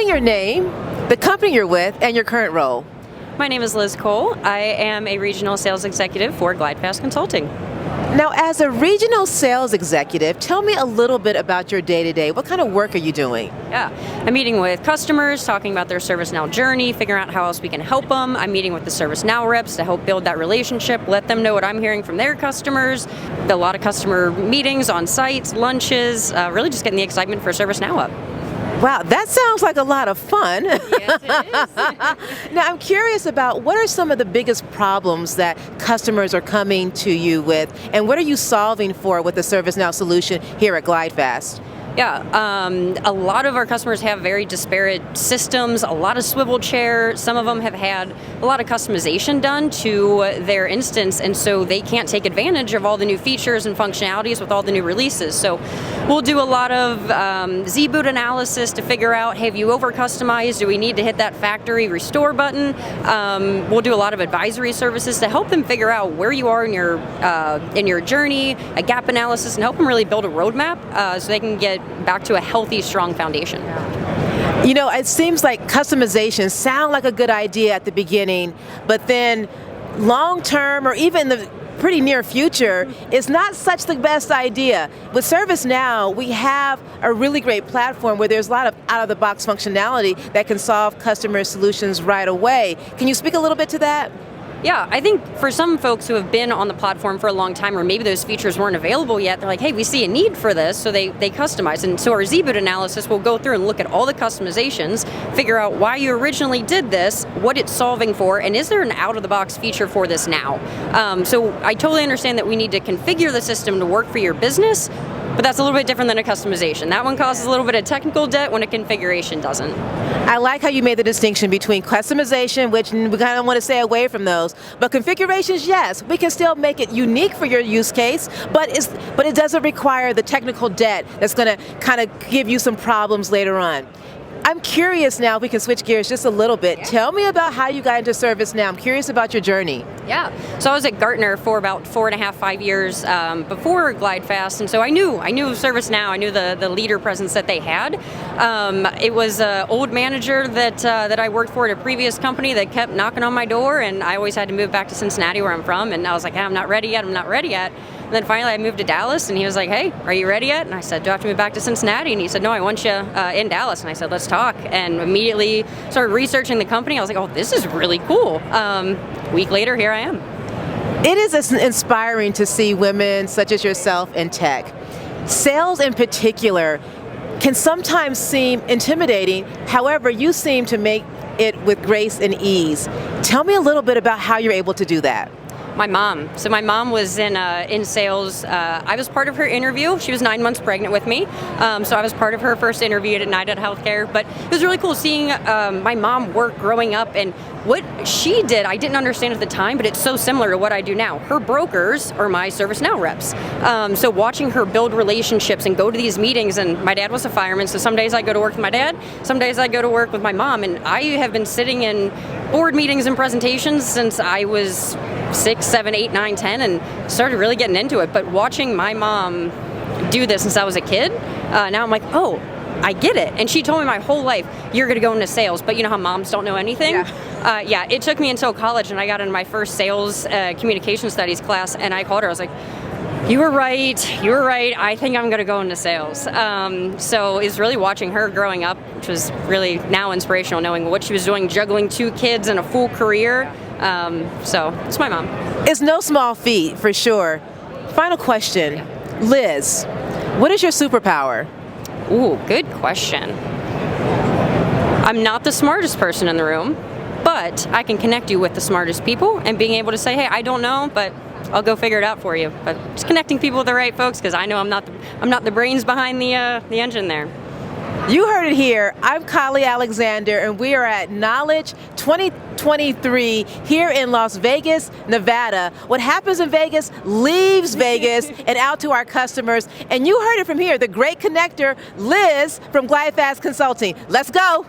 your name, the company you're with, and your current role. My name is Liz Cole. I am a regional sales executive for GlideFast Consulting. Now, as a regional sales executive, tell me a little bit about your day-to-day. What kind of work are you doing? Yeah, I'm meeting with customers, talking about their ServiceNow journey, figuring out how else we can help them. I'm meeting with the ServiceNow reps to help build that relationship, let them know what I'm hearing from their customers. A lot of customer meetings on sites, lunches, really just getting the excitement for ServiceNow up. Wow, that sounds like a lot of fun. Yes, it is. Now, I'm curious about what are some of the biggest problems that customers are coming to you with, and what are you solving for with the ServiceNow solution here at GlideFast? Yeah, a lot of our customers have very disparate systems, a lot of swivel chair. Some of them have had a lot of customization done to their instance, and so they can't take advantage of all the new features and functionalities with all the new releases. So we'll do a lot of Z-boot analysis to figure out, hey, have you over-customized? Do we need to hit that factory restore button? We'll do a lot of advisory services to help them figure out where you are in your journey, a gap analysis, and help them really build a roadmap so they can get back to a healthy, strong foundation. You know, it seems like customization sound like a good idea at the beginning, but then long term or even the pretty near future is not such the best idea. With ServiceNow, we have a really great platform where there's a lot of out-of-the-box functionality that can solve customer solutions right away. Can you speak a little bit to that? Yeah, I think for some folks who have been on the platform for a long time, or maybe those features weren't available yet, they're like, hey, we see a need for this, so they customize. And so our Z-boot analysis will go through and look at all the customizations, figure out why you originally did this, what it's solving for, and is there an out-of-the-box feature for this now? So I totally understand that we need to configure the system to work for your business, but that's a little bit different than a customization. That one causes a little bit of technical debt when a configuration doesn't. I like how you made the distinction between customization, which we kind of want to stay away from those, but configurations, yes, we can still make it unique for your use case, but it doesn't require the technical debt that's going to kind of give you some problems later on. I'm curious now, if we can switch gears just a little bit. Yeah. Tell me about how you got into ServiceNow. I'm curious about your journey. Yeah, so I was at Gartner for about 4.5, 5 years before GlideFast, and so I knew of ServiceNow. I knew the leader presence that they had. It was an old manager that I worked for at a previous company that kept knocking on my door, and I always had to move back to Cincinnati, where I'm from, and I was like, hey, I'm not ready yet. And then finally I moved to Dallas, and he was like, hey, are you ready yet? And I said, do I have to move back to Cincinnati? And he said, no, I want you in Dallas. And I said, let's talk. And immediately started researching the company. I was like, oh, this is really cool. Week later, here I am. It is inspiring to see women such as yourself in tech. Sales in particular can sometimes seem intimidating. However, you seem to make it with grace and ease. Tell me a little bit about how you're able to do that. My mom. So my mom was in sales. I was part of her interview. She was 9 months pregnant with me. So I was part of her first interview at United Healthcare. But it was really cool seeing my mom work growing up, and what she did, I didn't understand at the time, but it's so similar to what I do now. Her brokers are my ServiceNow reps. So watching her build relationships and go to these meetings, and my dad was a fireman, so some days I go to work with my dad, some days I go to work with my mom, and I have been sitting in board meetings and presentations since I was 6, 7, 8, 9, 10, and started really getting into it. But watching my mom do this since I was a kid, now I'm like, oh, I get it. And she told me my whole life, you're going to go into sales, but you know how moms don't know anything? Yeah. It took me until college, and I got into my first sales communication studies class, and I called her. I was like, you were right. I think I'm going to go into sales. So it's really watching her growing up, which was really now inspirational, knowing what she was doing, juggling 2 kids and a full career. So it's my mom. It's no small feat, for sure. Final question. Liz, what is your superpower? Ooh, good question. I'm not the smartest person in the room, but I can connect you with the smartest people, and being able to say, hey, I don't know, but I'll go figure it out for you. But just connecting people with the right folks, because I know I'm not the brains behind the engine there. You heard it here. I'm Kylie Alexander, and we are at Knowledge 2023 here in Las Vegas, Nevada. What happens in Vegas leaves Vegas and out to our customers. And you heard it from here, the great connector, Liz from GlideFast Consulting. Let's go.